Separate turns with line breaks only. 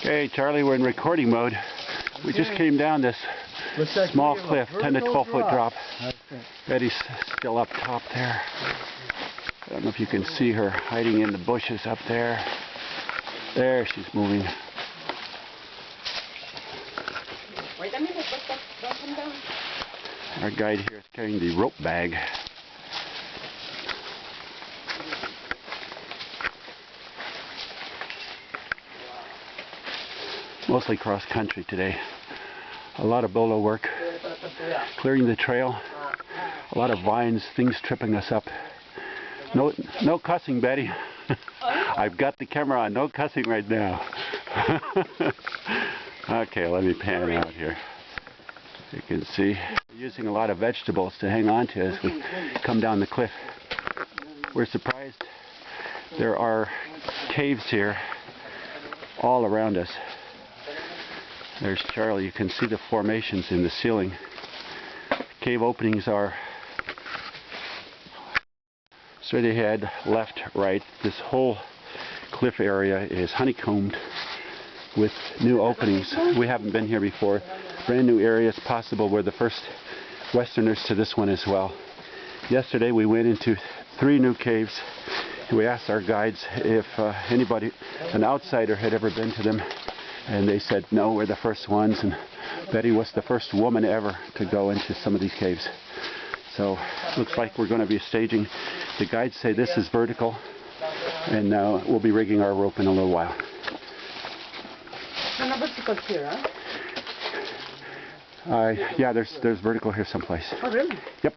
Okay, Charlie, we're in recording mode. We just came down this small cliff, 10 to 12 foot drop. Betty's still up top there. I don't know if you can see her hiding in the bushes up there. There, she's moving.
Wait a minute, don't come down.
Our guide here is carrying the rope bag. Mostly cross country today. A lot of bolo work, clearing the trail, a lot of vines, things tripping us up. No cussing, Betty. I've got the camera on, no cussing right now. Okay, let me pan out here. You can see we're using a lot of vegetables to hang on to as we come down the cliff. We're surprised there are caves here all around us. There's Charlie. You can see the formations in the ceiling. Cave openings are straight ahead, left, right. This whole cliff area is honeycombed with new openings. We haven't been here before. Brand new area. It's possible we're the first Westerners to this one as well. Yesterday we went into 3 new caves. We asked our guides if anybody, an outsider, had ever been to them. And they said, no, we're the first ones. And Betty was the first woman ever to go into some of these caves. So looks like we're going to be staging. The guides say this is vertical. And we'll be rigging our rope in a little while.
No vertical here, huh?
Yeah, there's vertical here someplace.
Oh, really?
Yep.